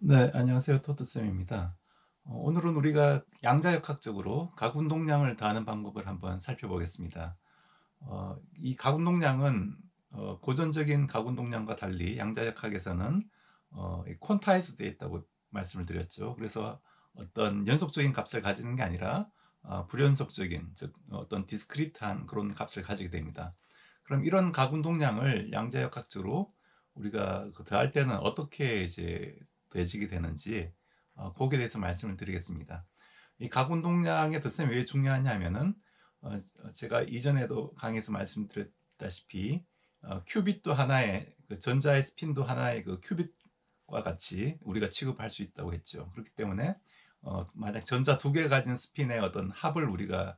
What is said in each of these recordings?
네, 안녕하세요. 토트쌤입니다. 오늘은 우리가 양자역학적으로 가운동량을 더하는 방법을 한번 살펴보겠습니다. 이 가운동량은 고전적인 가운동량과 달리 양자역학에서는 퀀타이즈 되어 있다고 말씀을 드렸죠. 그래서 어떤 연속적인 값을 가지는 게 아니라 불연속적인, 즉 어떤 디스크리트한 그런 값을 가지게 됩니다. 그럼 이런 가운동량을 양자역학적으로 우리가 더할 때는 어떻게 이제 더해지게 되는지 거기에 대해서 말씀을 드리겠습니다. 이 가운동량의 덧셈이 왜 중요하냐면은 제가 이전에도 강의에서 말씀드렸다시피 큐빗도 하나의 그 전자의 스핀도 하나의 그 큐빗과 같이 우리가 취급할 수 있다고 했죠. 그렇기 때문에 만약 전자 두 개 가진 스핀의 어떤 합을 우리가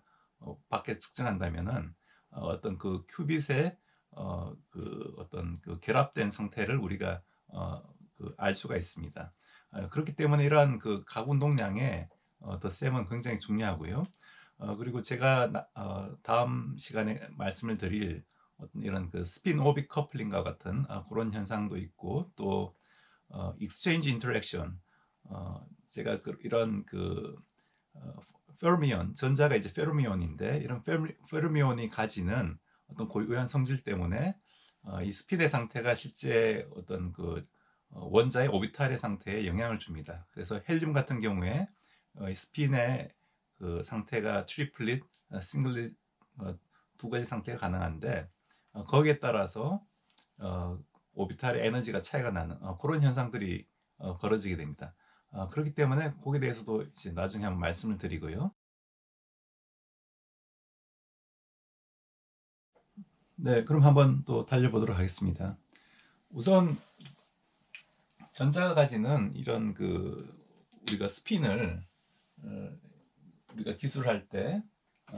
밖에서 측정한다면은 어떤 그 큐빗의 그 어떤 그 결합된 상태를 우리가 그알 수가 있습니다. 그렇기 때문에 이러한 그 가운동량의 덧셈은 굉장히 중요하고요. 그리고 제가 다음 시간에 말씀을 드릴 어떤 이런 그 스핀 오빅 커플링과 같은 그런 현상도 있고 또 익스체인지 인터랙션 제가 이런 그 페르미온 전자가 이제 페르미온인데 이런 페르미온이 가지는 어떤 고유한 성질 때문에 이 스핀의 상태가 실제 어떤 그 원자의 오비탈의 상태에 영향을 줍니다. 그래서 헬륨 같은 경우에 이 스핀의 그 상태가 트리플릿, 싱글릿 두 가지 상태가 가능한데 거기에 따라서 오비탈의 에너지가 차이가 나는 그런 현상들이 벌어지게 됩니다. 그렇기 때문에 거기에 대해서도 이제 나중에 한번 말씀을 드리고요. 네, 그럼 한번 또 달려보도록 하겠습니다. 우선 전자가 가지는 이런 그 우리가 스핀을 어, 우리가 기술할 때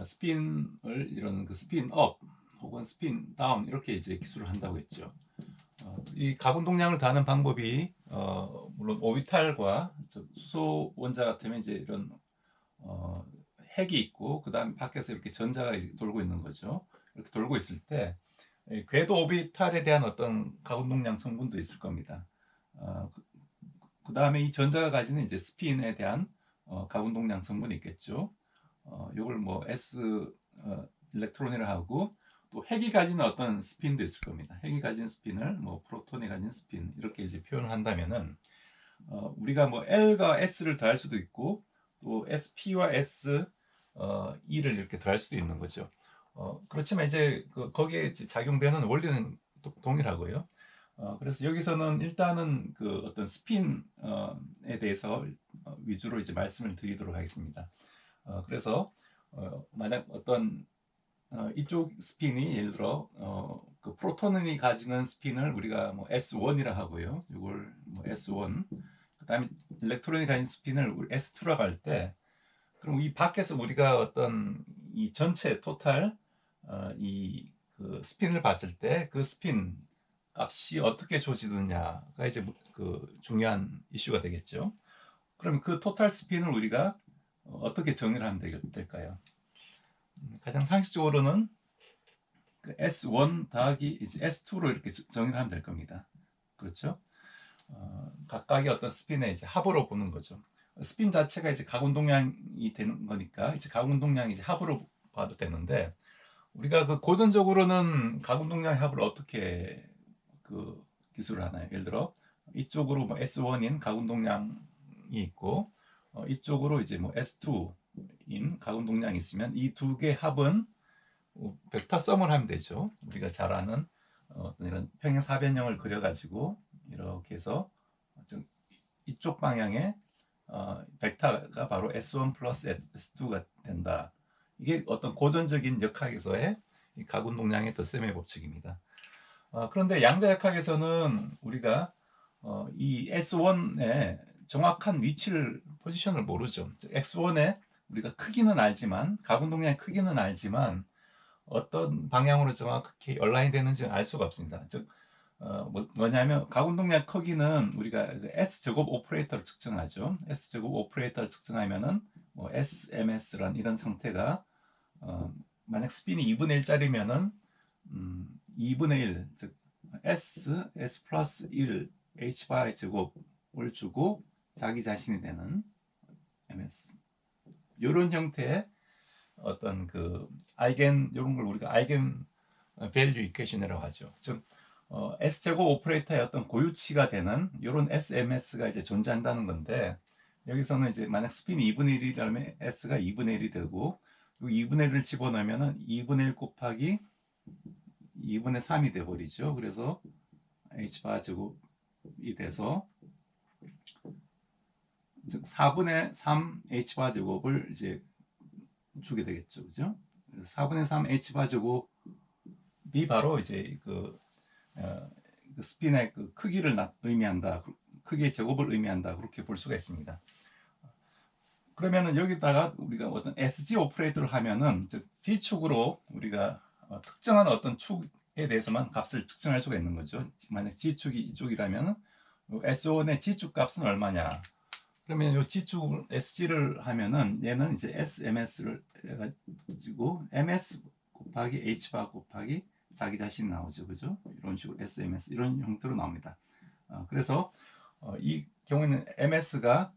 스핀을 이런 그 스핀 업 혹은 스핀 다운 이렇게 이제 기술을 한다고 했죠. 이 가운동량을 다는 방법이 물론 오비탈과 수소 원자 같으면 이제 이런 어, 핵이 있고 그 다음 밖에서 이렇게 전자가 돌고 있는 거죠. 이렇게 돌고 있을 때 궤도 오비탈에 대한 어떤 가운동량 성분도 있을 겁니다. 그 다음에 이 전자가 가지는 이제 스핀에 대한 가운동량 성분이 있겠죠. 이걸 뭐 S 일렉트론이라 하고 또 핵이 가지는 어떤 스핀도 있을 겁니다. 핵이 가진 스핀을 뭐 프로톤이 가진 스핀 이렇게 이제 표현을 한다면은 우리가 뭐 L과 S를 더할 수도 있고 또 SP와 S E를 이렇게 더할 수도 있는 거죠. 그렇지만 이제 거기에 이제 작용되는 원리는 동일하고요. 그래서 여기서는 일단은 그 어떤 스핀에 대해서 위주로 이제 말씀을 드리도록 하겠습니다. 그래서 만약 어떤 이쪽 스핀이 예를 들어 그 프로톤이 가지는 스핀을 우리가 뭐 S1이라 하고요. 이걸 뭐 S1 그다음에 일렉트론이 가진 스핀을 우리 S2라고 할 때 그럼 이 밖에서 우리가 어떤 이 전체 토탈 이그 스핀을 봤을 때 그 스핀 값이 어떻게 조지느냐가 이제 그 중요한 이슈가 되겠죠. 그럼 그 토탈 스핀을 우리가 어떻게 정의를 하면 될까요? 가장 상식적으로는 그 S1 더하기 이제 S2로 이렇게 정의를 하면 될 겁니다. 그렇죠? 각각의 어떤 스핀의 이제 합으로 보는 거죠. 스핀 자체가 이제 가운동량이 되는 거니까 이제 가운동량이 이제 합으로 봐도 되는데 우리가 그 고전적으로는 가운동량 합을 어떻게 그 기술을 하나요? 예를 들어 이쪽으로 뭐 S1인 가운동량이 있고 이쪽으로 이제 뭐 S2인 가운동량이 있으면 이 두 개 합은 벡터 썸을 하면 되죠. 우리가 잘 아는 이런 평행사변형을 그려가지고 이렇게 해서 좀 이쪽 방향에 벡터가 바로 S1 플러스 S2가 된다. 이게 어떤 고전적인 역학에서의 가군동량의 덧셈의 법칙입니다. 그런데 양자역학에서는 우리가 이 S1의 정확한 위치를 포지션을 모르죠. X1의 우리가 크기는 알지만 가군동량의 크기는 알지만 어떤 방향으로 정확히 얼라인 되는지는 알 수가 없습니다. 즉 뭐냐면 가운동량 크기는 우리가 S 제곱 오퍼레이터를 측정하죠. S 제곱 오퍼레이터를 측정하면은 뭐 SMS란 이런 상태가 만약 스핀이 2분의 1짜리면은 2분의 1, 즉 S 플러스 1 H 바의 제곱을 주고 자기 자신이 되는 ms 이런 형태의 어떤 그 아이겐 이런 걸 우리가 아이겐 밸류 이퀘이션이라고 하죠. 즉 S제곱 오퍼레이터의 어떤 고유치가 되는 이런 SMS가 이제 존재한다는 건데 여기서는 이제 만약 스핀이 2분의 1이라면 S가 2분의 1이 되고 2분의 1을 집어넣으면 2분의 1 곱하기 2분의 3이 돼버리죠. 그래서 H바 제곱이 돼서 즉 4분의 3 H바 제곱을 이제 주게 되겠죠. 그죠? 4분의 3 H바 제곱이 바로 이제 그 스핀의 그 크기를 의미한다. 크기의 제곱을 의미한다. 그렇게 볼 수가 있습니다. 그러면은 여기다가 우리가 어떤 SG 오퍼레이터를 하면은 즉 G축으로 우리가 특정한 어떤 축에 대해서만 값을 특정할 수가 있는 거죠. 만약 G축이 이쪽이라면 S1의 G축 값은 얼마냐? 그러면 이 G축 SG를 하면은 얘는 이제 SMS를 해가지고 MS 곱하기 H바 곱하기 자기 자신 나오죠. 그죠? 이런 식으로 SMS 이런 형태로 나옵니다. 그래서 이 경우에는 MS가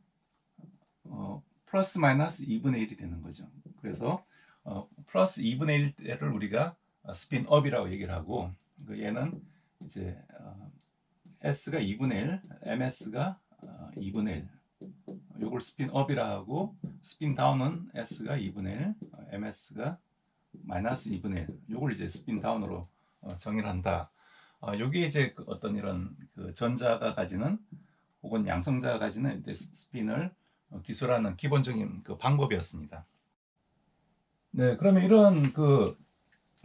플러스 마이너스 2분의 1이 되는 거죠. 그래서 플러스 2분의 1을 우리가 스핀업이라고 얘기를 하고 얘는 이제 S가 2분의 1, MS가 2분의 1 요걸 스핀업이라 하고 스핀다운은 S가 2분의 1, MS가 마이너스 2분의 1 요걸 이제 스핀다운으로 정의를 한다. 요게 이제 어떤 이런 그 전자가 가지는 혹은 양성자가 가지는 스핀을 기술하는 기본적인 그 방법이었습니다. 네, 그러면 이런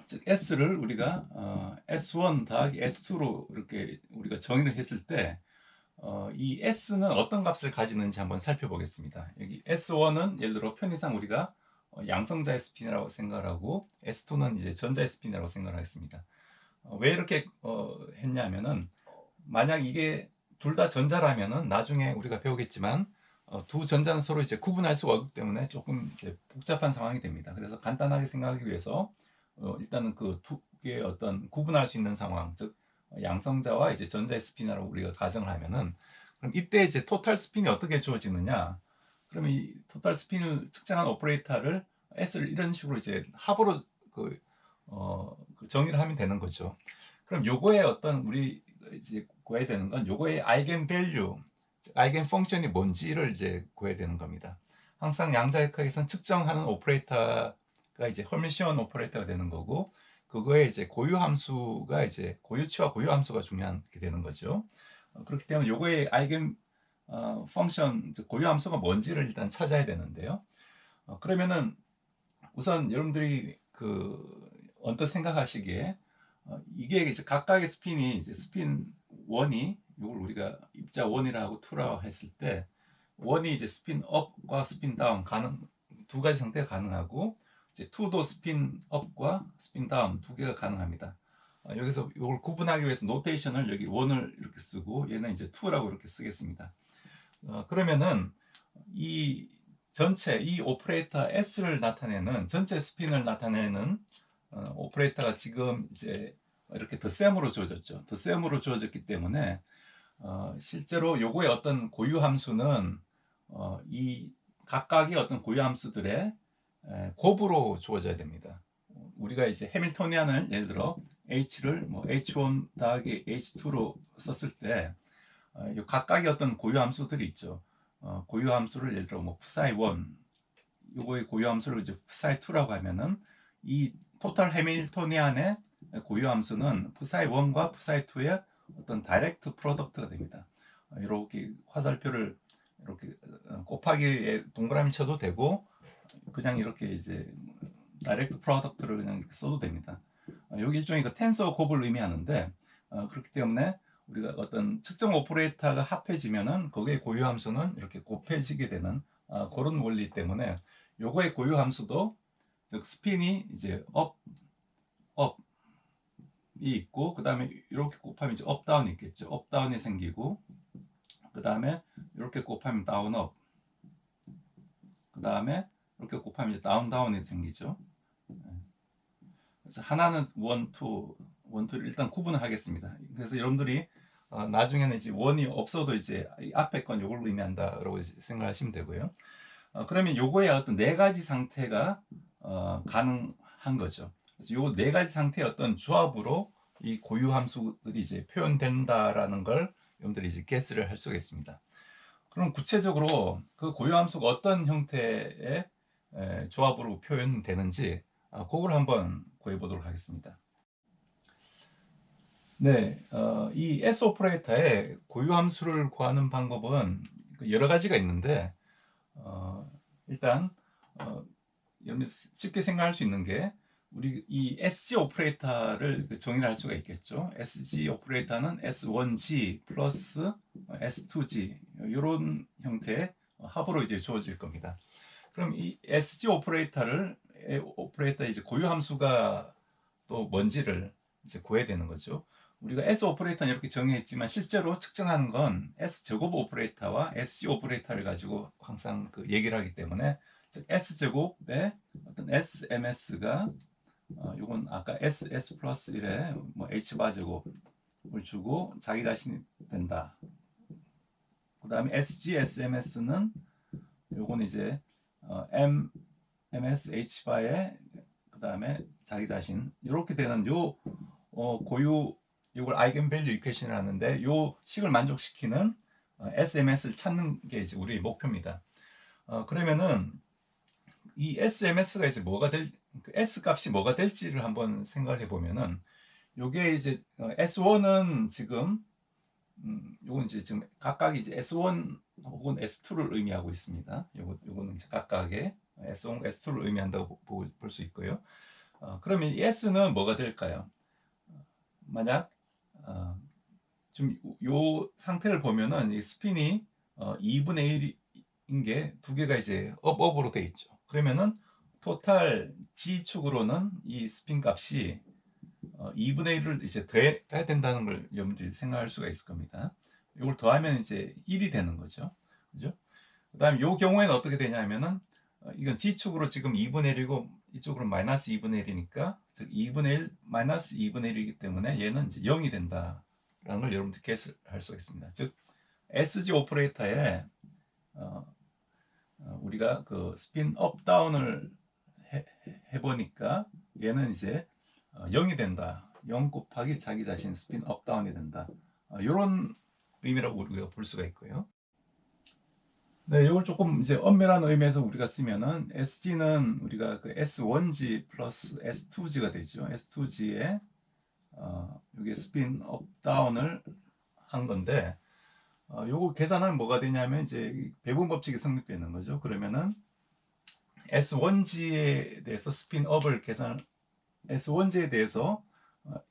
즉 S를 우리가 S1 더하기 S2로 이렇게 우리가 정의를 했을 때 이 S는 어떤 값을 가지는지 한번 살펴보겠습니다. 여기 S1은 예를 들어 편의상 우리가 양성자의 스핀이라고 생각하고 S2는 이제 전자의 스핀이라고 생각하겠습니다. 왜 이렇게 했냐면은 만약 이게 둘 다 전자라면은 나중에 우리가 배우겠지만 두 전자는 서로 이제 구분할 수가 없기 때문에 조금 이제 복잡한 상황이 됩니다. 그래서 간단하게 생각하기 위해서 일단은 그 두 개의 어떤 구분할 수 있는 상황, 즉 양성자와 이제 전자의 스핀이라고 우리가 가정을 하면은 그럼 이때 이제 토탈 스핀이 어떻게 주어지느냐? 그러면 이 토탈 스핀을 측정한 오퍼레이터를 S를 이런 식으로 이제 합으로 그 정의를 하면 되는 거죠. 그럼 요거의 어떤 우리 이제 구해야 되는 건 요거의 아이겐 밸류, 아이겐 펑션이 뭔지를 이제 구해야 되는 겁니다. 항상 양자역학에서는 측정하는 오퍼레이터가 이제 허미시온 오퍼레이터가 되는 거고 그거의 이제 고유 함수가 이제 고유치와 고유 함수가 중요하게 되는 거죠. 그렇기 때문에 요거의 아이겐 펑션 고유 함수가 뭔지를 일단 찾아야 되는데요. 그러면은 우선 여러분들이 언뜻 생각하시기에 이게 이제 각각의 스핀이 이제 스핀 1이 이걸 우리가 입자 1이라고 2라고 했을 때 1이 이제 스핀 업과 스핀 다운 두 가지 상태가 가능하고 이제 2도 스핀 업과 스핀 다운 두 개가 가능합니다. 여기서 이걸 구분하기 위해서 노테이션을 여기 1을 이렇게 쓰고 얘는 이제 2라고 이렇게 쓰겠습니다. 그러면은 이 전체 이 오퍼레이터 S를 나타내는 전체 스핀을 나타내는 오퍼레이터가 지금 이제 이렇게 덧셈으로 주어졌죠. 덧셈으로 주어졌기 때문에 실제로 요거의 어떤 고유 함수는 이 각각의 어떤 고유 함수들의 곱으로 주어져야 됩니다. 우리가 이제 해밀토니안을 예를 들어 H를 뭐 H1 더하기 H2로 썼을 때 각각의 어떤 고유 함수들이 있죠. 고유 함수를 예를 들어 뭐 psi 1 요거의 고유 함수를 이제 psi 2라고 하면은 이 토탈 해밀토니안의 고유 함수는 psi 1과 psi 2의 어떤 다이렉트 프로덕트가 됩니다. 이렇게 화살표를 이렇게 곱하기에 동그라미 쳐도 되고 그냥 이렇게 이제 다이렉트 프로덕트를 그냥 이렇게 써도 됩니다. 여기 일종의 그 텐서 곱을 의미하는데 그렇기 때문에 우리가 어떤 특정 오퍼레이터가 합해지면은 거기에 고유 함수는 이렇게 곱해지게 되는 그런 원리 때문에 요거의 고유 함수도 즉 스핀이 이제 업이 있고 그 다음에 이렇게 곱하면 이제 업 다운이 있겠죠. 업 다운이 생기고 그 다음에 이렇게 곱하면 다운 업 그 다음에 이렇게 곱하면 이제 다운 다운이 생기죠. 그래서 하나는 원, 투를 일단 구분을 하겠습니다. 그래서 여러분들이 나중에는 이제 원이 없어도 이제 이 앞에 건 요걸 의미한다라고 생각하시면 되고요. 그러면 요거의 어떤 네 가지 상태가 가능한 거죠. 그래서 요 네 가지 상태의 어떤 조합으로 이 고유 함수들이 이제 표현된다라는 걸 여러분들이 이제 guess를 할 수가 있습니다. 그럼 구체적으로 그 고유 함수가 어떤 형태의 조합으로 표현되는지 그걸 한번 구해 보도록 하겠습니다. 네, 이 S 오퍼레이터의 고유 함수를 구하는 방법은 여러 가지가 있는데 일단 여러분 쉽게 생각할 수 있는 게 우리 이 SG 오퍼레이터를 정의를 할 수가 있겠죠. SG 오퍼레이터는 S1G 플러스 S2G 이런 형태의 합으로 이제 주어질 겁니다. 그럼 이 SG 오퍼레이터의 이제 고유 함수가 또 뭔지를 이제 구해야 되는 거죠. 우리가 S 오퍼레이터는 이렇게 정의했지만 실제로 측정하는 건 S 제곱 오퍼레이터와 SG 오퍼레이터를 가지고 항상 그 얘기를 하기 때문에 S 제곱에 어떤 SMS가 요건 아까 SS 플러스 1에 뭐 H 바 제곱을 주고 자기 자신이 된다. 그 다음에 SG SMS는 요건 이제 MS H 바에 그 다음에 자기 자신 이렇게 되는 요 고유 이걸 아이겐밸류 이퀘션을 하는데 요 식을 만족시키는 SMS를 찾는 게 이제 우리의 목표입니다. 그러면은 이 SMS가 이제 뭐가 그 S 값이 뭐가 될지를 한번 생각을 해보면은 요게 이제 S1은 지금 요건 이제 지금 각각 이제 S1 혹은 S2를 의미하고 있습니다. 요거는 이제 각각의 S1, S2를 의미한다고 볼 수 있고요. 그러면 이 S는 뭐가 될까요? 만약 좀 요 상태를 보면은 이 스핀이 2분의 1인 게 두 개가 이제 업으로 돼 있죠. 그러면은 토탈 G축으로는 이 스핀 값이 2분의 1을 이제 더해야 된다는 걸 여러분들이 생각할 수가 있을 겁니다. 이걸 더하면 이제 1이 되는 거죠. 그죠? 그 다음에 요 경우에는 어떻게 되냐면은 이건 G축으로 지금 2분의 1이고 이쪽으로 마이너스 2분의 1이니까 즉 2분의 1 마이너스 2분의 1이기 때문에 얘는 이제 0이 된다라는 걸 여러분들 계산할 수가 있습니다. 즉 SG 오퍼레이터에 우리가 그 스핀 업 다운을 해보니까 얘는 이제 0이 된다. 0 곱하기 자기 자신 스핀 업 다운이 된다. 이런 의미라고 우리가 볼 수가 있고요. 네, 이걸 조금 이제 엄밀한 의미에서 우리가 쓰면은 SG는 우리가 그 S1G 플러스 S2G가 되죠. S2G에 여기 스핀 업 다운을 한 건데 요거 계산하면 뭐가 되냐면 이제 배분 법칙이 성립되는 거죠. 그러면은 S1G에 대해서 스핀 업을 S1G에 대해서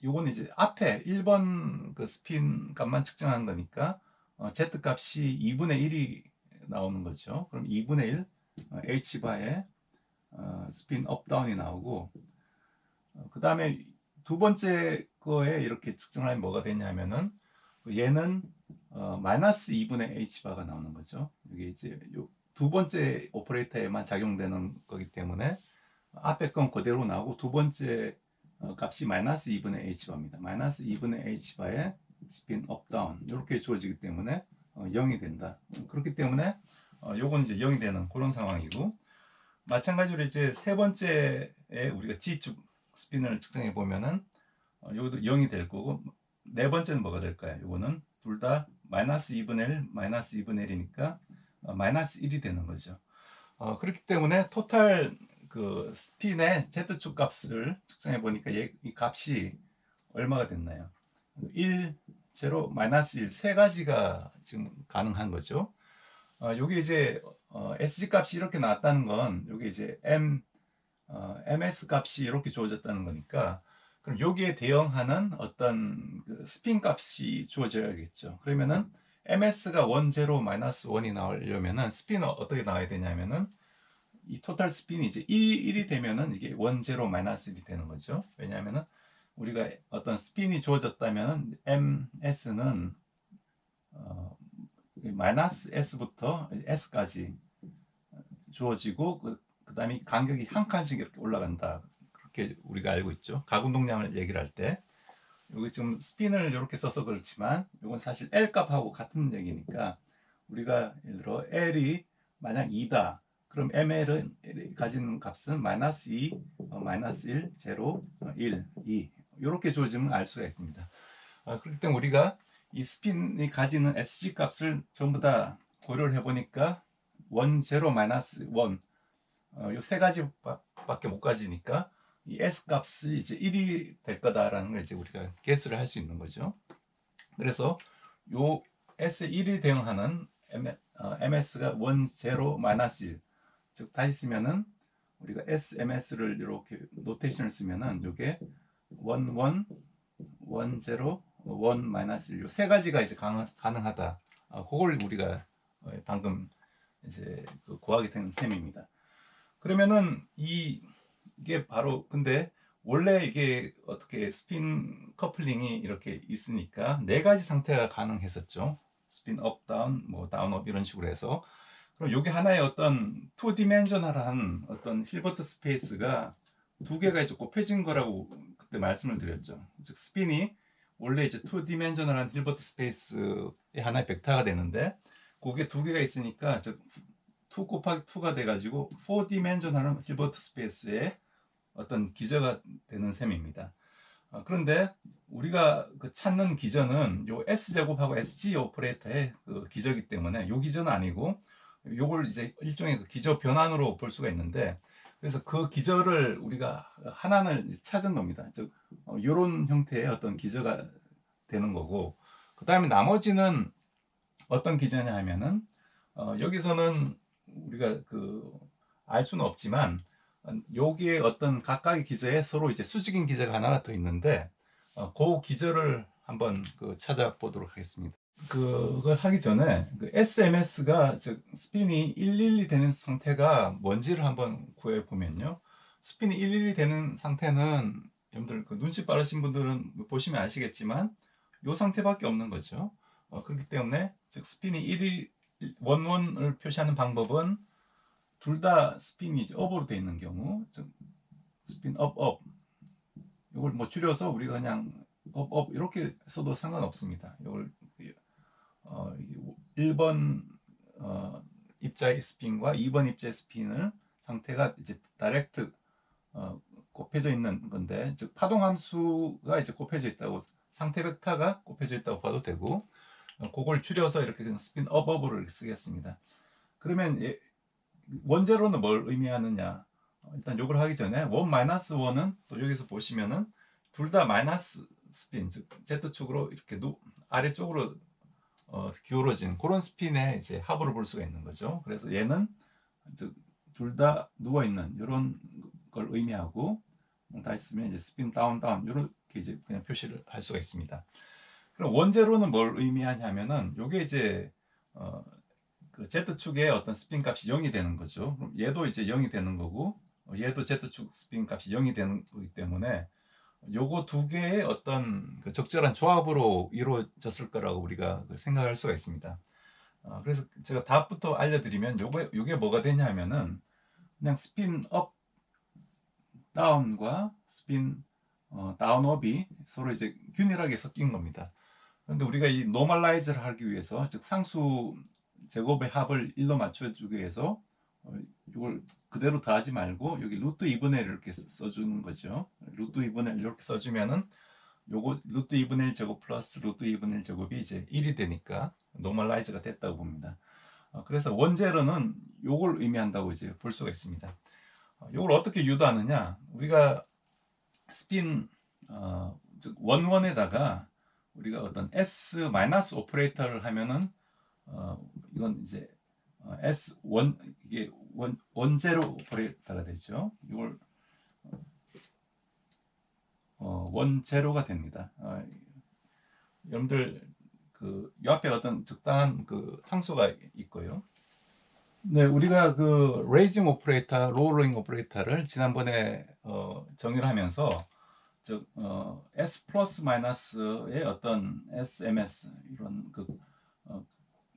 요건 이제 앞에 1번 그 스핀 값만 측정한 거니까 Z 값이 2분의 1이 나오는 거죠. 그럼 2분의 1 H 바에 스핀 업 다운이 나오고 그 다음에 두 번째 거에 이렇게 측정을 하면 뭐가 되냐면은 얘는 마이너스 2분의 H 바가 나오는 거죠. 이게 이제 두 번째 오퍼레이터에만 작용되는 거기 때문에 앞에 건 그대로 나오고 두 번째 값이 마이너스 2분의 H 바입니다. 마이너스 2분의 H 바에 스핀 업 다운 이렇게 주어지기 때문에 0이 된다. 그렇기 때문에 요건 이제 0이 되는 그런 상황이고 마찬가지로 이제 세 번째에 우리가 G축 스핀을 측정해 보면은 요것도 0이 될 거고 네 번째는 뭐가 될까요? 요거는 둘 다 마이너스 2분의 1 마이너스 2분의 1이니까 마이너스 1이 되는 거죠. 그렇기 때문에 토탈 그 스핀의 Z축 값을 측정해 보니까 이 값이 얼마가 됐나요? 1, 제로, 마이너스 1, 세 가지가 지금 가능한 거죠. 요게 이제 SG 값이 이렇게 나왔다는 건 요게 이제 MS 값이 이렇게 주어졌다는 거니까 그럼 여기에 대응하는 어떤 그 스핀 값이 주어져야겠죠. 그러면은 MS가 1, 0, 마이너스 1이 나오려면은 스핀은 어떻게 나와야 되냐면은 이 토탈 스핀이 이제 1이 되면은 이게 1, 0, 마이너스 1이 되는 거죠. 왜냐하면은 우리가 어떤 스핀이 주어졌다면 MS는 마이너스 S부터 S까지 주어지고 그 다음에 간격이 한 칸씩 이렇게 올라간다. 그렇게 우리가 알고 있죠. 가운동량을 얘기를 할 때 여기 지금 스핀을 이렇게 써서 그렇지만 이건 사실 L 값하고 같은 얘기니까 우리가 예를 들어 L이 만약 2다. 그럼 ML은 가진 값은 마이너스 2, 마이너스 1, 0, 1, 2 이렇게 주어지면 알 수가 있습니다. 그렇기 때문에 우리가 이 스핀이 가지는 SG 값을 전부 다 고려를 해보니까 1, 0, 마이너스 1 이 세 가지밖에 못 가지니까 이 S 값이 이제 1이 될 거다라는 걸 이제 우리가 guess를 할 수 있는 거죠. 그래서 요 S 1이 대응하는 MS가 1, 0, 마이너스 1. 즉 다시 쓰면은 우리가 SMS를 이렇게 노테이션을 쓰면은 요게 1, 1, 1, 0, 1, 마이너스 1. 요 세 가지가 이제 가능하다. 그걸 우리가 방금 이제 구하게 된 셈입니다. 그러면은 이게 바로 근데 원래 이게 어떻게 스핀 커플링이 이렇게 있으니까 네 가지 상태가 가능했었죠. 스핀 업 다운 뭐 다운 업 이런 식으로 해서 그럼 이게 하나의 어떤 투 디멘셔널한 어떤 힐버트 스페이스가 두 개가 이제 곱해진 거라고 그때 말씀을 드렸죠. 즉 스핀이 원래 이제 투 디멘셔널한 힐버트 스페이스의 하나의 벡터가 되는데 그게 두 개가 있으니까 즉 2 곱하기 2가 돼가지고 4디멘셔널한 힐버트 스페이스의 어떤 기저가 되는 셈입니다. 그런데 우리가 찾는 기저는 요 S제곱하고 SG 오퍼레이터의 기저이기 때문에 요 기저는 아니고 요걸 이제 일종의 기저 변환으로 볼 수가 있는데 그래서 그 기저를 우리가 하나는 찾은 겁니다. 즉 요런 형태의 어떤 기저가 되는 거고 그 다음에 나머지는 어떤 기저냐 하면은 여기서는 우리가 알 수는 없지만 여기에 어떤 각각의 기저에 서로 이제 수직인 기저가 하나가 더 있는데 그 기저를 한번 찾아보도록 하겠습니다. 그걸 하기 전에 SMS가 즉 스핀이 112 되는 상태가 뭔지를 한번 구해 보면요. 스핀이 112 되는 상태는 여러분들 눈치 빠르신 분들은 보시면 아시겠지만 이 상태밖에 없는 거죠. 그렇기 때문에 즉 스핀이 1이 원원을 표시하는 방법은 둘 다 스핀이 이제 업으로 되어 있는 경우, 즉 스핀 업 이걸 뭐 줄여서 우리가 그냥 업 이렇게 써도 상관없습니다. 이걸 1번 입자의 스핀과 2번 입자의 스핀을 상태가 이제 다이렉트 곱해져 있는 건데, 즉 파동 함수가 이제 곱해져 있다고, 상태 벡터가 곱해져 있다고 봐도 되고, 그걸 줄여서 이렇게 스핀 업으로 쓰겠습니다. 그러면 원제로는 뭘 의미하느냐? 일단 요걸 하기 전에 1 마이너스 1은 또 여기서 보시면은 둘 다 마이너스 스핀, 즉 Z축으로 이렇게 아래쪽으로 기울어진 그런 스핀의 이제 합으로 볼 수가 있는 거죠. 그래서 얘는 둘 다 누워 있는 이런 걸 의미하고 다시 쓰면 이제 스핀 다운 이렇게 이제 그냥 표시를 할 수가 있습니다. 그럼 원제로는 뭘 의미하냐면은 요게 이제 그 Z축의 어떤 스핀 값이 0이 되는 거죠. 그럼 얘도 이제 0이 되는 거고 얘도 Z축 스핀 값이 0이 되는 거기 때문에 요거 두 개의 어떤 적절한 조합으로 이루어졌을 거라고 우리가 생각할 수가 있습니다. 그래서 제가 답부터 알려드리면 요게 뭐가 되냐면은 그냥 스핀 업 다운과 스핀 다운 업이 서로 이제 균일하게 섞인 겁니다. 그런데 우리가 이 노멀라이즈를 하기 위해서, 즉 상수 제곱의 합을 1로 맞춰주기 위해서 이걸 그대로 더하지 말고 여기 루트 2분의 1 이렇게 써주는 거죠. 루트 2분의 1 이렇게 써주면은 요거 루트 2분의 1 제곱 플러스 루트 2분의 1 제곱이 이제 1이 되니까 노멀라이즈가 됐다고 봅니다. 그래서 원제로는 요걸 의미한다고 이제 볼 수가 있습니다. 요걸 어떻게 유도하느냐? 우리가 스핀 즉 원원에다가 우리가 어떤 S 마이너스 오퍼레이터를 하면은 이건 이제 S1 이게 원제로 오퍼레이터가 되죠. 이걸 원제로가 됩니다. 여러분들 이 앞에 어떤 적당한 상수가 있고요. 네, 우리가 레이징 오퍼레이터, 로어링 오퍼레이터를 지난번에 정의를 하면서 즉 S 플러스 마이너스의 어떤 SMS 이런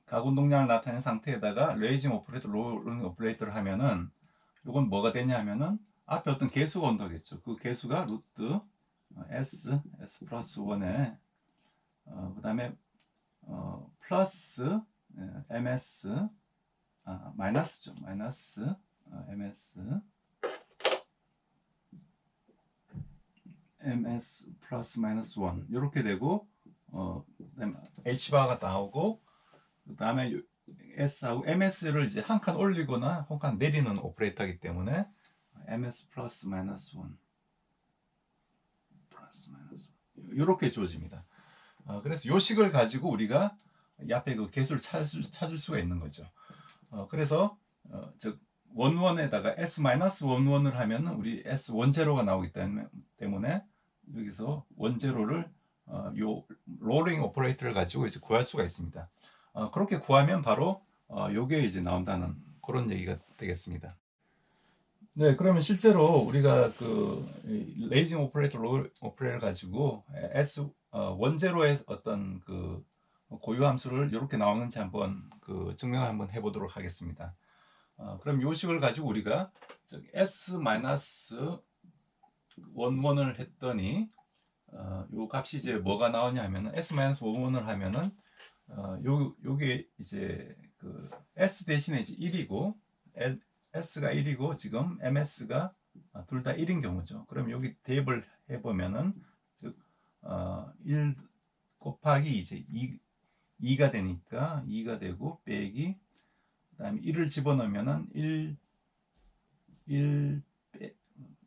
가운동량을 나타내는 상태에다가 레이징 오퍼레이터, 로어링 오퍼레이터를 하면은 이건 뭐가 되냐 하면은 앞에 어떤 개수가 온다겠죠. 그 개수가 루트 s 플러스 1에 그 다음에 플러스 ms 마이너스죠. 마이너스 ms 플러스 마이너스 1 이렇게 되고 그다음에 h바가 나오고 그 다음에 s하고 ms를 이제 한 칸 올리거나 한 칸 내리는 오퍼레이터이기 때문에 ms 플러스 마이너스 1 플러스 마이너스 1 이렇게 주어집니다. 그래서 요 식을 가지고 우리가 이 앞에 그 개수를 찾을 수가 있는 거죠. 그래서 즉 원원에다가 s-11을 하면 우리 s10가 나오기 때문에 여기서 원제로를 요 롤링 오퍼레이터를 가지고 이제 구할 수가 있습니다. 그렇게 구하면 바로 요게 이제 나온다는 그런 얘기가 되겠습니다. 네, 그러면 실제로 우리가 그 레이징 오퍼레이터 롤 오퍼레이터를 가지고 원제로의 어떤 그 고유 함수를 이렇게 나오는지 한번 그 증명을 한번 해보도록 하겠습니다. 그럼 요 식을 가지고 우리가 s-11을 했더니 요 값이 이제 뭐가 나오냐 하면은 s-11을 하면은 요게 이제 그 s 대신에 이제 1이고 s가 1이고 지금 ms가 둘 다 1인 경우죠. 그럼 여기 대입을 해보면은 즉 1 곱하기 이제 2가 되니까 2가 되고 빼기 그다음에 1을 집어넣으면은 1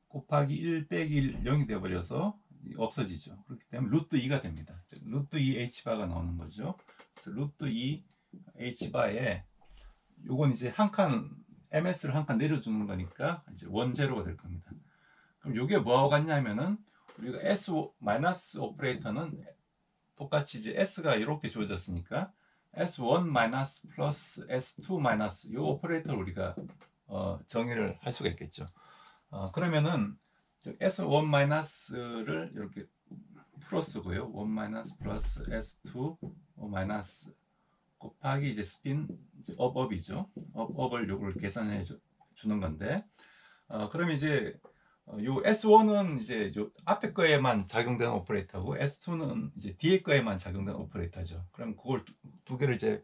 곱하기 1 빼기 1 0이 되어 버려서 없어지죠. 그렇기 때문에 루트 2가 됩니다. 즉 루트 2 h바가 나오는 거죠. 그래서 루트 2 h바에 요건 이제 한 칸 ms를 한 칸 내려주는 거니까 이제 원제로가 될 겁니다. 그럼 요게 뭐하고 같냐면은 우리가 s 마이너스 오퍼레이터는 똑같이 이제 s가 이렇게 주어졌으니까 s1 마이너스 플러스 s2 마이너스 요 오퍼레이터를 우리가 정의를 할 수가 있겠죠. 그러면은 s1 마이너스를 이렇게 플러스고요. 1 마이너스 플러스 s2 마이너스 곱하기 이제 스핀 이제 업이죠. 업을 요걸 계산해 주는 건데 그럼 이제 요 S1은 이제 요 앞에 거에만 작용되는 오퍼레이터고 S2는 이제 뒤에 거에만 작용되는 오퍼레이터죠. 그럼 그걸 두 개를 이제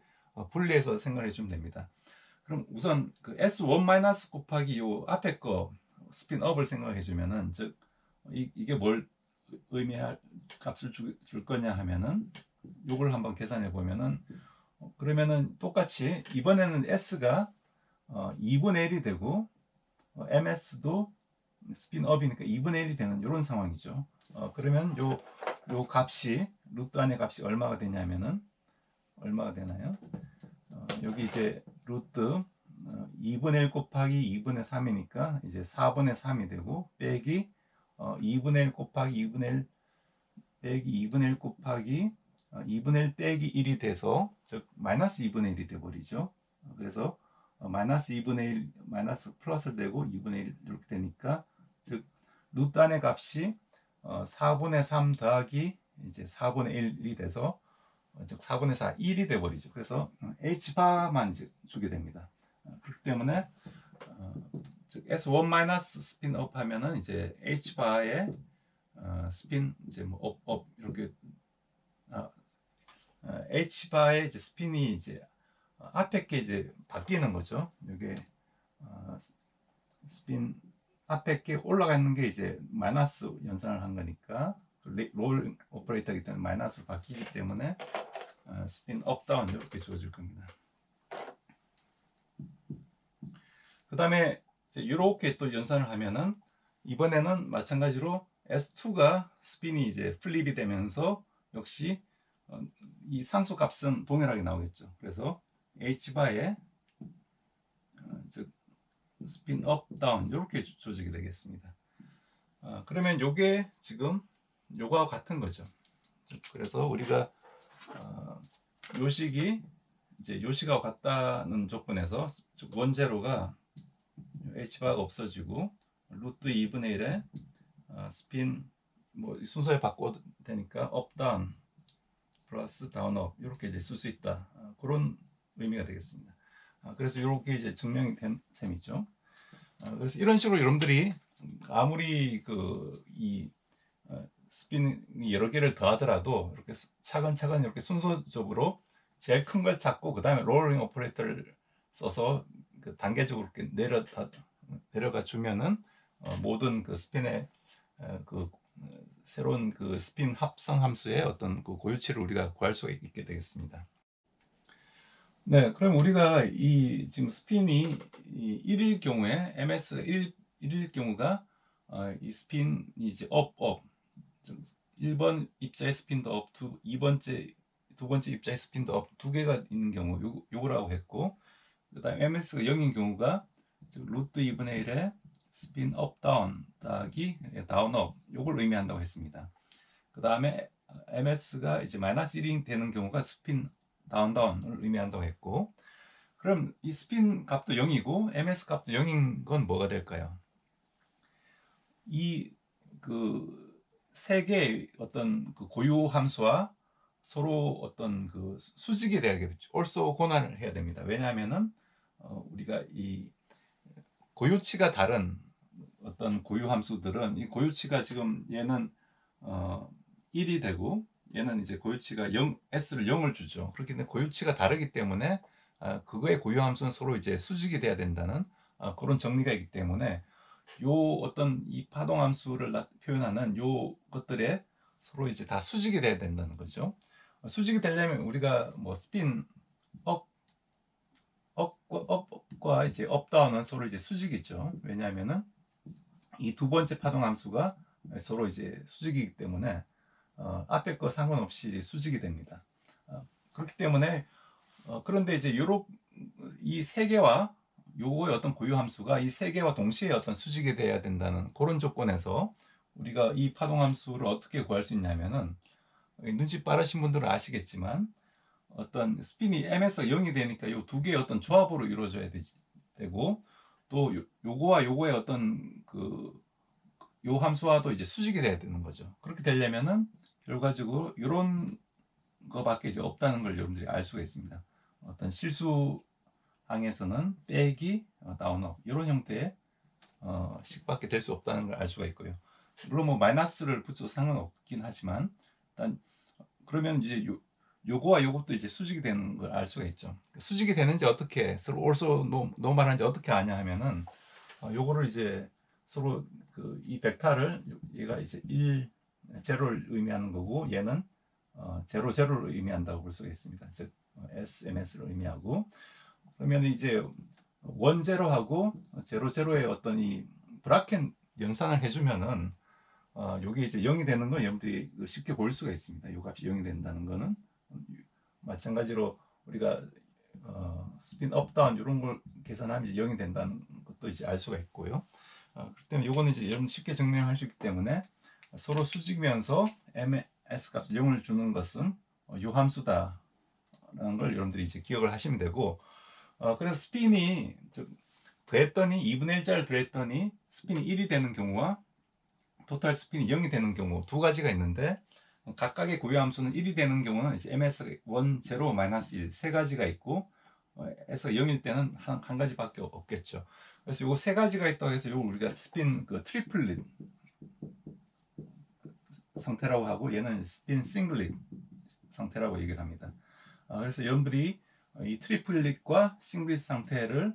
분리해서 생각해 주면 됩니다. 그럼 우선 그 S1 마이너스 곱하기 요 앞에 거 스핀업을 생각해 주면은 즉 이게 뭘 의미할 값을 줄 거냐 하면은 요걸 한번 계산해 보면은 그러면은 똑같이 이번에는 S가 2분의 1이 되고 MS도 스핀업이니까 2분의 1이 되는 이런 상황이죠. 그러면 요 값이 루트 안의 값이 얼마가 되냐면은 얼마가 되나요? 여기 이제 루트 2분의 1 곱하기 2분의 3이니까 이제 4분의 3이 되고 빼기 2분의 1 곱하기 2분의 1 빼기 2분의 1 곱하기 2분의 1 빼기 1이 돼서 즉 마이너스 2분의 1이 돼버리죠. 그래서 마이너스 2분의 1 마이너스 플러스 되고 2분의 1 이렇게 되니까 즉 루트 안의 값이 4분의 3 더하기 이제 4분의 1이 돼서 즉 4분의 4 1이 돼버리죠. 그래서 h바만 주게 됩니다. 그렇기 때문에 즉 s1 마이너스 스핀업 하면은 이제 h바의 스핀 이제 뭐 업 이렇게 h바의 이제 스핀이 이제 앞에 게 이제 바뀌는 거죠. 이게 스핀 앞에 게 올라가 있는 게 이제 마이너스 연산을 한 거니까 롤 오퍼레이터이기 때문에 마이너스로 바뀌기 때문에 스핀 업 다운 이렇게 주어질 겁니다. 그 다음에 이렇게 또 연산을 하면은 이번에는 마찬가지로 S2가 스핀이 이제 플립이 되면서 역시 이 상수 값은 동일하게 나오겠죠. 그래서 h바에 즉 스핀 업 다운 이렇게 조직이 되겠습니다. 그러면 요게 지금 요거와 같은 거죠. 그래서 우리가 요식이 이제 요식하고 같다는 조건에서 즉 원제로가 h바가 없어지고 루트 2분의 1에 스핀 뭐 순서에 바꿔도 되니까 업 다운 플러스 다운 업 이렇게 이제 쓸 수 있다. 그런 의미가 되겠습니다. 그래서 이렇게 이제 증명이 된 셈이죠. 그래서 이런 식으로 여러분들이 아무리 그 이 스핀이 여러 개를 더하더라도 이렇게 차근차근 이렇게 순서적으로 제일 큰 걸 찾고 그 다음에 롤링 오퍼레이터를 써서 그 단계적으로 이렇게 내려가 주면은 모든 그 스핀의 그 새로운 그 스핀 합성 함수의 어떤 그 고유치를 우리가 구할 수가 있게 되겠습니다. 네, 그럼 우리가 이 지금 스핀이 1일 경우에 MS 1일 경우가 이 스핀이 이제 업 1번 입자의 스핀도 업, 두 번째 입자의 스핀도 업 두 개가 있는 경우 요거라고 했고, 그다음에 MS가 0인 경우가 루트 2분의 1의 스핀 업 다운 더하기 다운 업 요걸 의미한다고 했습니다. 그 다음에 MS가 이제 마이너스 1이 되는 경우가 스핀 다운을 의미한다고 했고, 그럼 이 스핀 값도 0이고 MS 값도 0인 건 뭐가 될까요? 이 그 세 개의 어떤 그 고유 함수와 서로 어떤 그 수직이 돼야겠죠. orthogonal을 해야 됩니다. 왜냐하면은 우리가 이 고유치가 다른 어떤 고유 함수들은 이 고유치가 지금 얘는 1이 되고 얘는 이제 고유치가 0, s를 0을 주죠. 그렇기 때문에 고유치가 다르기 때문에 그거의 고유 함수는 서로 이제 수직이 돼야 된다는 그런 정리가 있기 때문에 요 어떤 이 파동 함수를 표현하는 요 것들에 서로 이제 다 수직이 돼야 된다는 거죠. 수직이 되려면 우리가 뭐 스핀 업과 이제 업다운은 서로 이제 수직이죠. 왜냐하면은 이 두 번째 파동 함수가 서로 이제 수직이기 때문에 앞에 거 상관없이 수직이 됩니다. 그렇기 때문에 그런데 이제 이 세 개와 요거의 어떤 고유 함수가 이 세 개와 동시에 어떤 수직이 돼야 된다는 그런 조건에서 우리가 이 파동 함수를 어떻게 구할 수 있냐면은 눈치 빠르신 분들은 아시겠지만 어떤 스핀이 M에서 0이 되니까 요 두 개의 어떤 조합으로 이루어져야 되고 또 요거와 요거의 어떤 요 함수와도 이제 수직이 돼야 되는 거죠. 그렇게 되려면은 결과적으로 이런 거밖에 이제 없다는 걸 여러분들이 알 수가 있습니다. 어떤 실수항에서는 빼기 다운업 이런 형태의 식밖에 될 수 없다는 걸 알 수가 있고요. 물론 뭐 마이너스를 붙여도 상관없긴 하지만 일단 그러면 이제 요거와 요것도 이제 수직이 되는 걸 알 수가 있죠. 수직이 되는지 어떻게 서로 also 노말한지 어떻게 아냐 하면은 요거를 이제 서로 이 벡터를 얘가 이제 1 제로를 의미하는 거고 얘는 제로 제로를 의미한다고 볼 수가 있습니다. 즉 SMS를 의미하고 그러면 이제 원 제로하고 제로 제로의 어떤 이 브라켓 연산을 해주면은 요게 이제 0이 되는 건 여러분들이 쉽게 볼 수가 있습니다. 요 값이 0이 된다는 거는 마찬가지로 우리가 스핀 업 다운 이런 걸 계산하면 이제 0이 된다는 것도 이제 알 수가 있고요. 그렇기 때문에 요거는 이제 여러분 쉽게 증명할 수 있기 때문에 서로 수직이면서 ms 값 0을 주는 것은 요 함수다라는 걸 여러분들이 이제 기억을 하시면 되고 그래서 스핀이 더했더니 2분의 1자를 더했더니 스핀이 1이 되는 경우와 토탈 스핀이 0이 되는 경우 두 가지가 있는데 각각의 고유 함수는 1이 되는 경우는 이제 ms 1, 0, 마이너스 1 세 가지가 있고 에서 0일 때는 한 가지밖에 없겠죠. 그래서 요거 세 가지가 있다고 해서 요거 우리가 스핀 트리플릿 상태라고 하고 얘는 스핀 싱글릿 상태라고 얘기를 합니다. 그래서 여러분들이 이 트리플릿과 싱글릿 상태를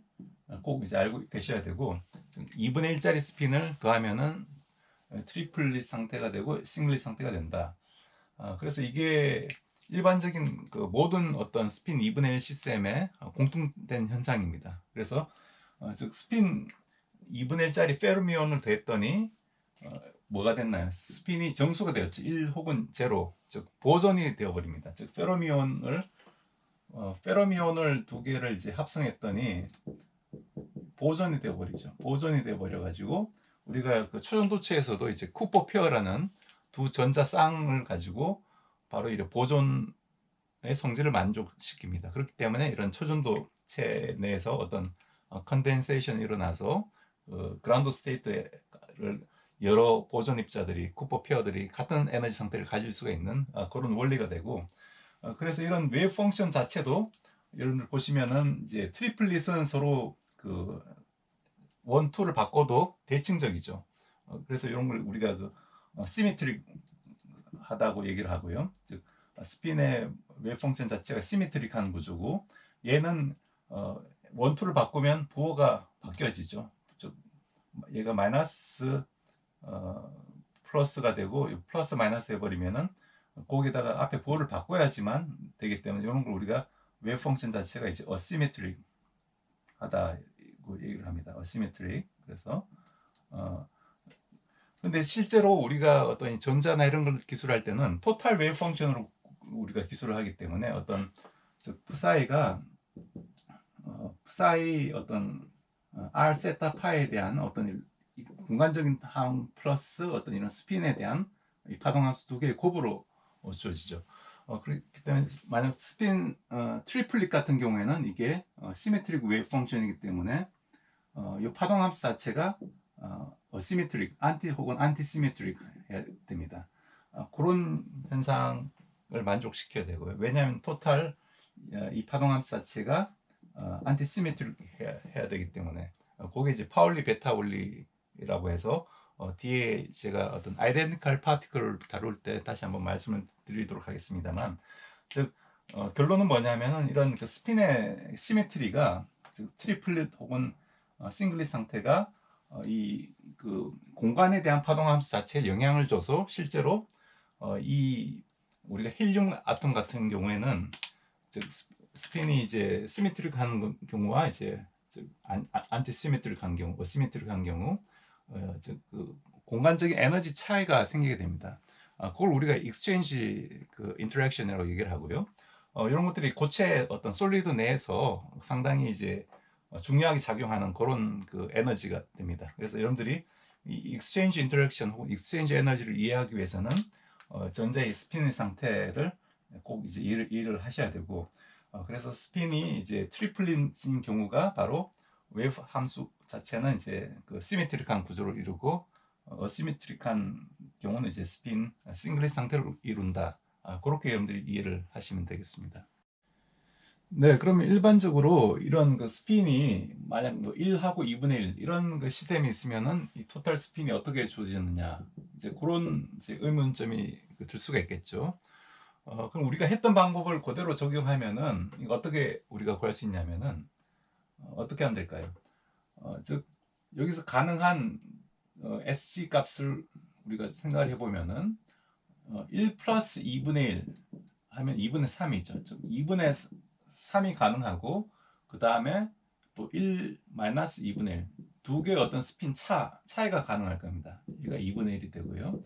꼭 이제 알고 계셔야 되고 2분의 1짜리 스핀을 더하면은 트리플릿 상태가 되고 싱글릿 상태가 된다. 그래서 이게 일반적인 모든 어떤 스핀 2분의 1 시스템의 공통된 현상입니다. 그래서 즉 스핀 2분의 1짜리 페르미온을 더했더니 뭐가 됐나요? 스핀이 정수가 되었죠. 1 혹은 0, 즉 보존이 되어버립니다. 즉 페르미온을 두 개를 이제 합성했더니 보존이 되어버리죠. 보존이 되어버려가지고 우리가 초전도체에서도 이제 쿠퍼 페어라는 두 전자 쌍을 가지고 바로 이런 보존의 성질을 만족시킵니다. 그렇기 때문에 이런 초전도체 내에서 어떤 컨덴세이션이 일어나서 그라운드 스테이트를 여러 보존 입자들이 쿠퍼 페어들이 같은 에너지 상태를 가질 수가 있는 그런 원리가 되고 그래서 이런 웨이브 펑션 자체도 여러분들 보시면은 이제 트리플릿은 서로 원, 투를 바꿔도 대칭적이죠. 그래서 이런 걸 우리가 시메트릭 하다고 얘기를 하고요. 즉 스핀의 웨이브 펑션 자체가 시메트릭한 구조고, 얘는 원투를 바꾸면 부호가 바뀌어지죠. 즉 얘가 마이너스 플러스가 되고 플러스 마이너스 해버리면은 거기다가 앞에 부호를 바꿔야지만 되기 때문에 이런 걸 우리가 웨이브 펑션 자체가 이제 어시메트릭 하다고 얘기를 합니다. 어시메트릭. 그래서 근데 실제로 우리가 어떤 전자나 이런 걸 기술할 때는 토탈 웨이브 펑션으로 우리가 기술을 하기 때문에 어떤 psi가 psi 어떤 r 세타 파에 대한 어떤 공간적인 항 플러스 어떤 이런 스핀에 대한 이 파동함수 두 개의 곱으로 주어지죠. 그렇기 때문에 만약 스핀 트리플릿 같은 경우에는 이게 시메트릭 웨이브 펑션이기 때문에 이 파동함수 자체가 어시메트릭, 안티 혹은 안티시메트릭 해야 됩니다. 그런 현상을 만족시켜야 되고요. 왜냐하면 토탈 이 파동함수 자체가 안티시메트릭 해야 되기 때문에 그게 이제 파울리 베타 원리라고 해서 뒤에 제가 어떤 아이덴티컬 파티클을 다룰 때 다시 한번 말씀을 드리도록 하겠습니다만, 즉 결론은 뭐냐면은 이런 그 스핀의 시메트리가 즉 트리플릿 혹은 싱글릿 상태가 이 그 공간에 대한 파동함수 자체에 영향을 줘서 실제로 이 우리가 헬륨 아톰 같은 경우에는 즉 스핀이 이제 시메트릭한 경우와 이제 안티시메트릭한 경우, 어시메트릭한 경우, 그 공간적인 에너지 차이가 생기게 됩니다. 그걸 우리가 익스체인지 그 인터랙션이라고 얘기를 하고요. 이런 것들이 고체 어떤 솔리드 내에서 상당히 이제 중요하게 작용하는 그런 그 에너지가 됩니다. 그래서 여러분들이 이 익스체인지 인터랙션 혹은 익스체인지 에너지를 이해하기 위해서는 전자의 스핀의 상태를 꼭 이제 이해를 하셔야 되고, 그래서 스핀이 이제 트리플릿인 경우가 바로 웨이브 함수 자체는 이제 그 시메트릭한 구조를 이루고, 어시메트릭한 경우는 이제 스핀 싱글릿 상태를 이룬다. 그렇게 여러분들이 이해를 하시면 되겠습니다. 네, 그러면 일반적으로 이런 그 스핀이 만약 뭐 1하고 2분의 1 이런 그 시스템이 있으면은 이 토탈 스핀이 어떻게 주어지느냐, 이제 그런 이제 의문점이 들 수가 있겠죠. 그럼 우리가 했던 방법을 그대로 적용하면은 이거 어떻게 우리가 구할 수 있냐면은 어떻게 하면 될까요? 즉 여기서 가능한 SC 값을 우리가 생각을 해보면은 1 플러스 2분의 1 하면 2분의 3이죠. 즉 2분의 3이 가능하고, 그 다음에 또 1 마이너스 2분의 1 두 개의 어떤 스핀 차이가 가능할 겁니다. 얘가 2분의 1이 되고요.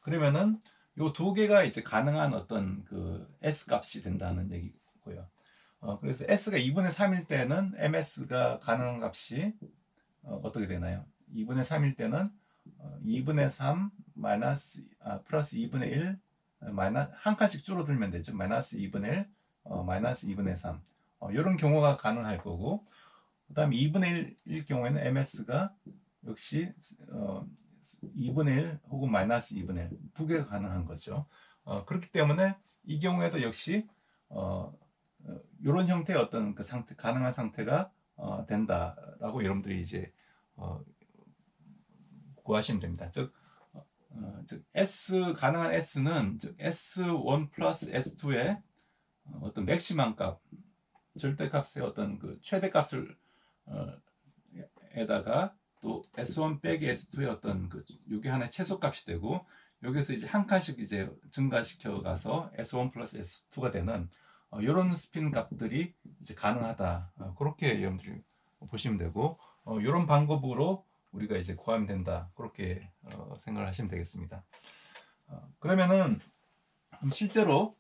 그러면은 요 두 개가 이제 가능한 어떤 그 S 값이 된다는 얘기고요. 그래서 S가 2분의 3일 때는 MS가 가능한 값이 어떻게 되나요? 2분의 3일 때는 2분의 3 마이너스 플러스 2분의 1 마이너스 한 칸씩 줄어들면 되죠. 마이너스 2분의 1 마이너스 2분의 3 이런 경우가 가능할 거고, 그 다음에 2분의 1일 경우에는 MS가 역시 2분의 1 혹은 마이너스 2분의 1 두 개가 가능한 거죠. 그렇기 때문에 이 경우에도 역시 이런 형태의 어떤 그 상태, 가능한 상태가 된다라고 여러분들이 이제 구하시면 됩니다. 즉 S 가능한 S는 즉 S1 플러스 S2의 어떤 맥시멈 값, 절대값의 어떤 그 최대값을 에다가 또 S1 빼기 S2의 어떤 그 이게 하나의 최소값이 되고, 여기서 이제 한 칸씩 이제 증가시켜 가서 S1 플러스 S2가 되는 이런 스핀 값들이 이제 가능하다. 그렇게 여러분들이 보시면 되고, 이런 방법으로 우리가 이제 구하면 된다. 그렇게 생각을 하시면 되겠습니다. 그러면은 실제로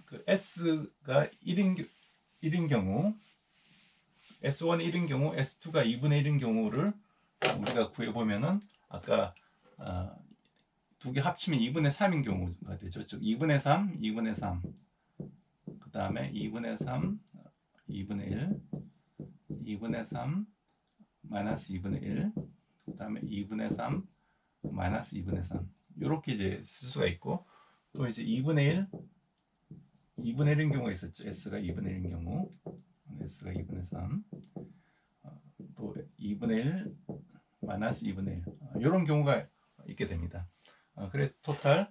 그 S가 1인 경우, S1이 1인 경우, S2가 2분의 1인 경우를 우리가 구해보면은 아까 두 개 합치면 2분의 3인 경우가 되죠. 즉 2분의 3, 2분의 3, 그 다음에 2분의 3, 2분의 1, 2분의 3, 마이너스 2분의 1, 그 다음에 2분의 3, 마이너스 2분의 3 이렇게 이제 쓸 수가 있고, 또 이제 2분의 1, 2분의 1인 경우가 있었죠. S가 2분의 1인 경우, S가 2분의 3, 또 2분의 1, 마이너스 2분의 1 이런 경우가 있게 됩니다. 그래서 토탈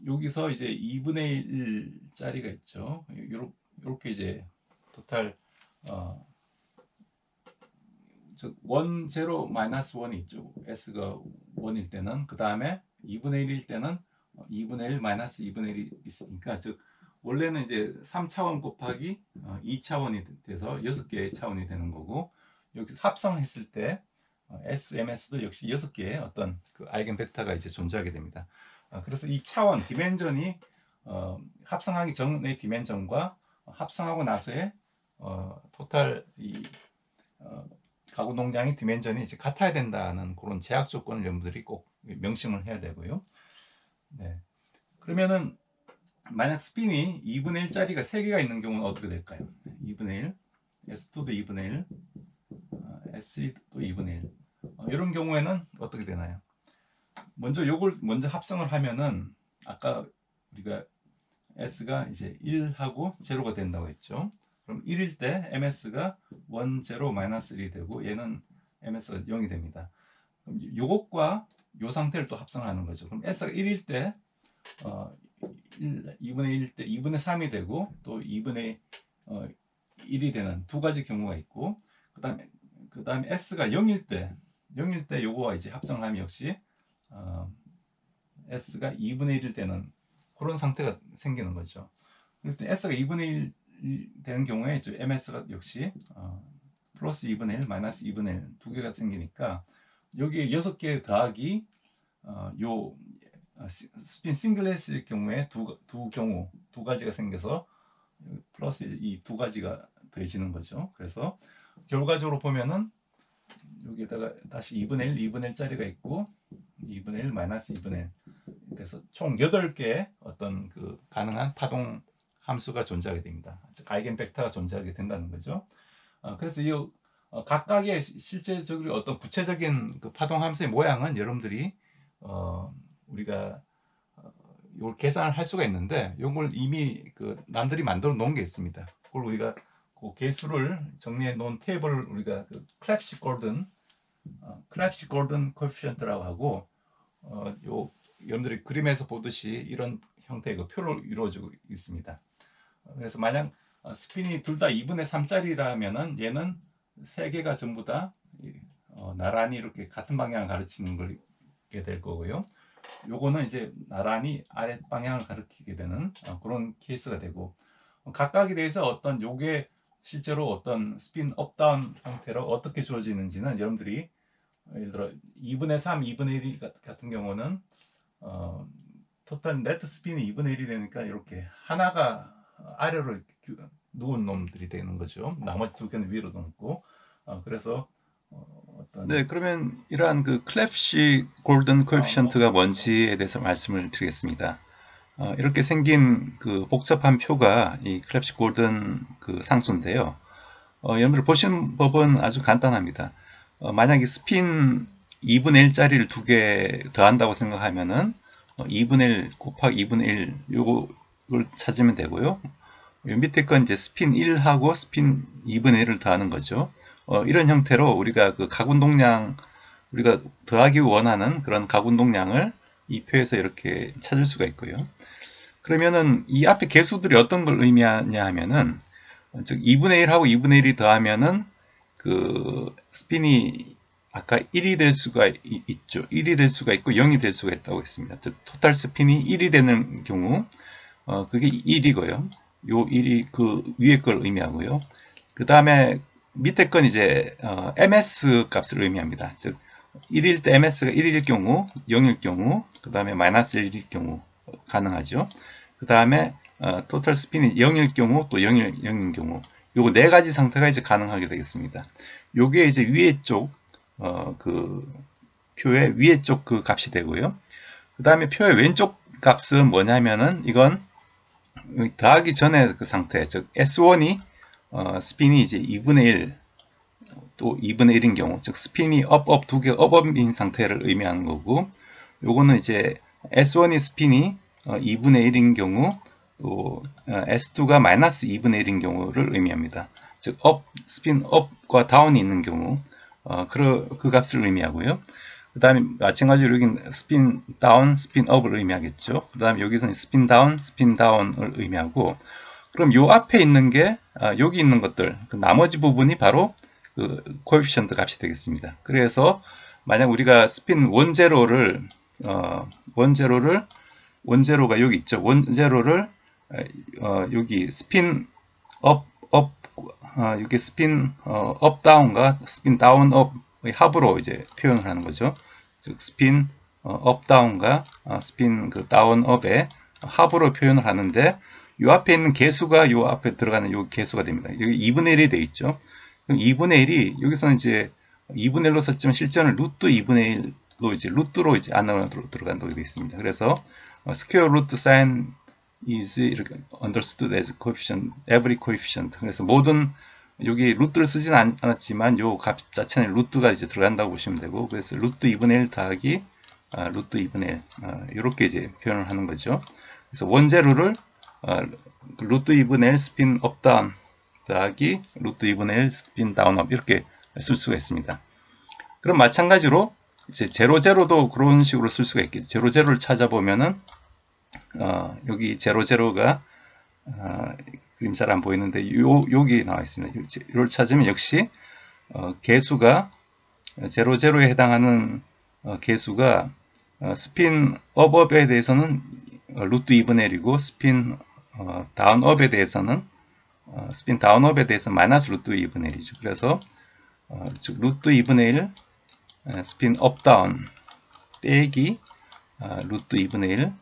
여기서 이제 2분의 1짜리가 있죠. 요렇게 이제 토탈 즉 1, 0, 마이너스 1이 있죠. S가 1일 때는 그 다음에 2분의 1일 때는 2분의 1 마이너스 2분의 1이 있으니까 즉 원래는 이제 3차원 곱하기 2차원이 돼서 6개의 차원이 되는 거고 여기서 합성했을 때 SMS도 역시 6개의 어떤 그 아이겐 벡터가 이제 존재하게 됩니다. 그래서 이 차원 디멘전이 합성하기 전의 디멘전과 합성하고 나서의 토탈 이 가구 농장의 디멘전이 이제 같아야 된다는 그런 제약 조건을 여러분들이 꼭 명심을 해야 되고요. 네. 그러면은 만약 스핀이 2분의 1짜리가 3개가 있는 경우는 어떻게 될까요? 2분의 1, S2도 2분의 1, S3도 2분의 1. 이런 경우에는 어떻게 되나요? 먼저 요걸 먼저 합성을 하면은 아까 우리가 S가 이제 1하고 0가 된다고 했죠. 그럼 1일 때 MS가 1, 0, 마이너스 1이 되고 얘는 MS가 0이 됩니다. 그럼 요것과 요 상태를 또 합성하는 거죠. 그럼 S가 1일 때 2분의 1일 때 2분의 3이 되고 또 2분의 1이 되는 두 가지 경우가 있고 그 다음에 S가 0일 때 요거와 이제 합성을 하면 역시 S가 2분의 1일 때는 그런 상태가 생기는 거죠. 그래서 S가 2분의 1 되는 경우에 MS가 역시 플러스 2분의 1, 마이너스 2분의 1 두 개가 생기니까 여기에 6개 더하기 요 스핀 싱글레스일 경우에 두 가지가 생겨서 플러스 이 두 가지가 더해지는 거죠. 그래서 결과적으로 보면은 여기에다가 다시 2분의 1, 2분의 1짜리가 있고 2분의 1, 마이너스 2분의 1 그래서 총 8개의 어떤 그 가능한 파동 함수가 존재하게 됩니다. 즉 아이겐 벡터가 존재하게 된다는 거죠. 그래서 이 각각의 실제적으로 어떤 구체적인 그 파동 함수의 모양은 여러분들이 우리가 이걸 계산을 할 수가 있는데 이걸 이미 그 남들이 만들어 놓은 게 있습니다. 그걸 우리가 그 개수를 정리해 놓은 테이블을 우리가 그 클랩시 골든 코에피션트라고 하고 요 여러분들이 그림에서 보듯이 이런 형태의 그 표로 이루어지고 있습니다. 그래서 만약 스핀이 둘 다 2분의 3짜리라면은 얘는 세 개가 전부 다 나란히 이렇게 같은 방향을 가르치는 걸게 될 거고요. 요거는 이제 나란히 아래 방향을 가리키게 되는 그런 케이스가 되고 각각에 대해서 어떤 요게 실제로 어떤 스핀 업다운 형태로 어떻게 주어지는지는 여러분들이 예를 들어 2분의 3, 2분의 1 같은 경우는 토탈 네트 스핀이 2분의 1이 되니까 이렇게 하나가 아래로 누운 놈들이 되는 거죠. 나머지 두 개는 위로 놓고 그래서 네, 그러면 이러한 그 클랩시 골든 코에피션트가 뭔지에 대해서 말씀을 드리겠습니다. 이렇게 생긴 그 복잡한 표가 이 클랩시 골든 그 상수인데요. 여러분들 보시는 법은 아주 간단합니다. 만약에 스핀 2분의 1짜리를 두 개 더한다고 생각하면은 2분의 1 곱하기 2분의 1 요거를 찾으면 되고요. 밑에 건 이제 스핀 1하고 스핀 2분의 1을 더하는 거죠. 이런 형태로 우리가 그 가운동량 우리가 더하기 원하는 그런 가운동량을 이 표에서 이렇게 찾을 수가 있고요. 그러면은 이 앞에 개수들이 어떤 걸 의미하냐 하면은 즉 2분의 1하고 2분의 1이 더하면은 그 스핀이 아까 1이 될 수가 있죠. 1이 될 수가 있고 0이 될 수가 있다고 했습니다. 즉 토탈 스핀이 1이 되는 경우 그게 1이고요. 요 1이 그 위에 걸 의미하고요. 그 다음에 밑에 건 이제 ms 값을 의미합니다. 즉 1일 때 ms가 1일 경우, 0일 경우, 그 다음에 마이너스 1일 경우 가능하죠. 그 다음에 토탈 스핀이 0일 경우, 또 0인 경우 요거 네 가지 상태가 이제 가능하게 되겠습니다. 요게 이제 위에 쪽 그 표의 위에 쪽 그 값이 되고요. 그 다음에 표의 왼쪽 값은 뭐냐면은 이건 더하기 전에 그 상태, 즉 S1이 스핀이 이제 2분의 1, 또 2분의 1인 경우, 즉 스핀이 업 두 개 업인 상태를 의미하는 거고, 요거는 이제 S1이 스핀이 2분의 1인 경우, 또 S2가 마이너스 2분의 1인 경우를 의미합니다. 즉 스핀 업과 다운이 있는 경우, 그 값을 의미하고요. 그 그 다음에 마찬가지로 여기는 스핀 다운, 스핀 업을 의미하겠죠. 그 다음에 여기서는 스핀 다운을 의미하고, 그럼 요 앞에 있는 게 여기 있는 것들, 그 나머지 부분이 바로 그 코에피션트 값이 되겠습니다. 그래서 만약 우리가 스핀 원제로를 원제로가 여기 있죠. 원제로를 여기 스핀 여기 스핀 업 다운과 스핀 다운 업의 합으로 이제 표현을 하는 거죠. 즉 스핀 업 다운과 스핀 그 다운 업의 합으로 표현을 하는데, 요 앞에 있는 개수가 요 앞에 들어가는 요 개수가 됩니다. 여기 2분의 1이 돼 있죠. 그럼 2분의 1이 여기서는 이제 2분의 1로 썼지만 실제는 루트 2분의 1로 이제 루트로 이제 안으로 들어간다고 되어 있습니다. 그래서 square root sign is 이렇게 understood as coefficient, every coefficient. 그래서 모든 여기 루트를 쓰진 않았지만 요 값 자체는 루트가 이제 들어간다고 보시면 되고, 그래서 루트 2분의 1 더하기 루트 2분의 1 이렇게 이제 표현을 하는 거죠. 그래서 원제로를 루트 2분의 1 스핀 업 다운 더하기 루트 2분의 1 스핀 다운 업 이렇게 쓸 수가 있습니다. 그럼 마찬가지로 이제 제로제로도 그런 식으로 쓸 수가 있겠죠. 제로제로를 찾아보면은 여기 제로제로가 그림 잘 안 보이는데 여기 나와 있습니다. 이걸 찾으면 역시 개수가 제로제로에 해당하는 개수가 스핀 업에 대해서는 루트 2분의 1이고 스핀 다운업에 대해서는 스핀 다운업에 대해서는 마이너스 루트 2분의 1이죠. 그래서 즉 루트 2분의 1 스핀 업다운 빼기 루트 2분의 1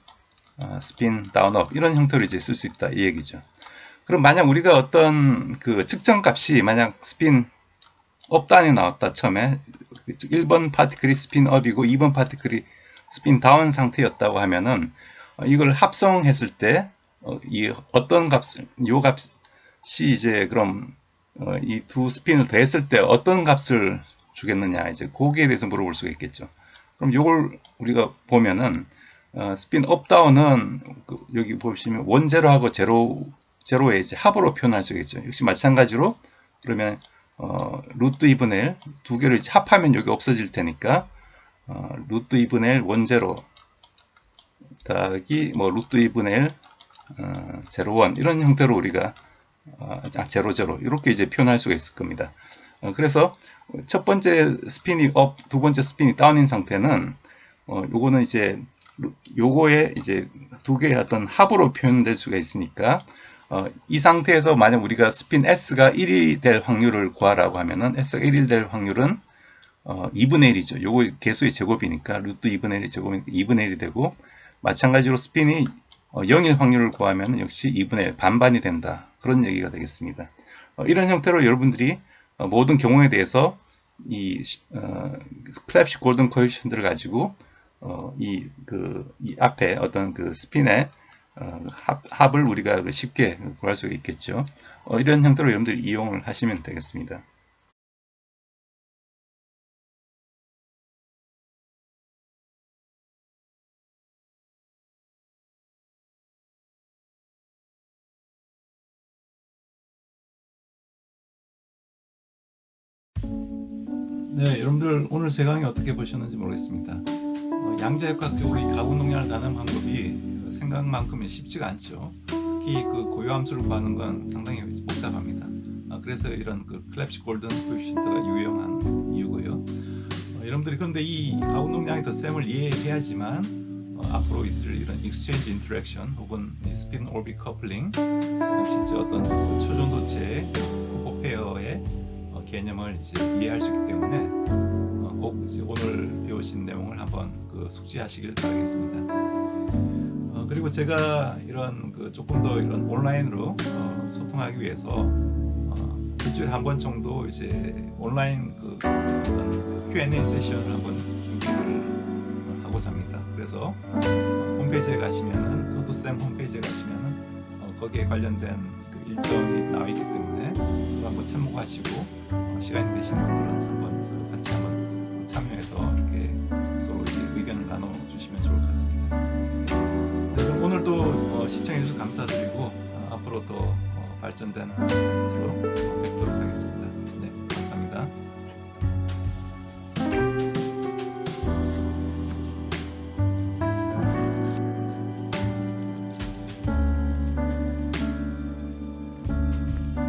스핀 다운업 이런 형태로 이제 쓸 수 있다 이 얘기죠. 그럼 만약 우리가 어떤 그 측정 값이 만약 스핀 업다운이 나왔다 처음에, 즉 1번 파티클이 스핀 업이고 2번 파티클이 스핀 다운 상태였다고 하면은 이걸 합성했을 때 이 어떤 값을 요 값이 이제 그럼 이 두 스핀을 더했을 때 어떤 값을 주겠느냐, 이제 거기에 대해서 물어볼 수가 있겠죠. 그럼 요걸 우리가 보면은 스핀 업 다운은 여기 보시면 원제로하고 제로의 이제 합으로 표현할 수 있겠죠. 역시 마찬가지로 그러면 루트 2분의 1 두 개를 이제 합하면 여기 없어질 테니까 루트 2분의 1 원제로 더하기 뭐 루트 2분의 1 제로원 이런 형태로 우리가 제로제로 이렇게 이제 표현할 수가 있을 겁니다. 그래서 첫 번째 스핀이 업, 두 번째 스핀이 다운인 상태는 요거는 이제 요거에 이제 두 개의 어떤 합으로 표현될 수가 있으니까 이 상태에서 만약 우리가 스핀 S가 1이 될 확률을 구하라고 하면은 S가 1이 될 확률은 2분의 1이죠. 요거 개수의 제곱이니까 루트 2분의 1의 제곱이니까 2분의 1이 되고, 마찬가지로 스핀이 0일 확률을 구하면 역시 2분의 1 반반이 된다. 그런 얘기가 되겠습니다. 이런 형태로 여러분들이 모든 경우에 대해서 이 클랩시 골든 코에피션트를 가지고 이 앞에 어떤 그 스핀의 합을 우리가 쉽게 구할 수가 있겠죠. 이런 형태로 여러분들이 이용을 하시면 되겠습니다. 네, 여러분들 오늘 제 강의 어떻게 보셨는지 모르겠습니다. 양자역학적으로 이 가공동량을 가는 방법이 생각만큼은 쉽지가 않죠. 특히 그 고유함수를 구하는 건 상당히 복잡합니다. 그래서 이런 그 클랩시 골든 코에피션트가 유용한 이유고요. 여러분들이 그런데 이 가공동량의 덧셈을 이해해야지만 앞으로 있을 이런 익스체인지 인터랙션 혹은 스핀 오비트 커플링, 실제 어떤 초전도체의 후보 페어의 개념을 이제 이해할 수 있기 때문에 꼭 이제 오늘 배우신 내용을 한번 숙지하시길 바라겠습니다. 그리고 제가 이런 조금 더 이런 온라인으로 소통하기 위해서 일주일에 한 번 정도 이제 온라인 Q&A 세션을 한번 준비를 하고자 합니다. 그래서 홈페이지에 가시면은 토드쌤 홈페이지에 가시면은 거기에 관련된 일정이 나와 있기 때문에 그거 한번 참고하시고 시간이 되시는 분들은 한번 같이 한번 참여해서 이렇게 서로 이제 의견을 나눠 주시면 좋을 것 같습니다. 네, 오늘도 시청해 주셔서 감사드리고 앞으로 또 발전되는 것으로 뵙도록 하겠습니다. 네, 감사합니다. 네.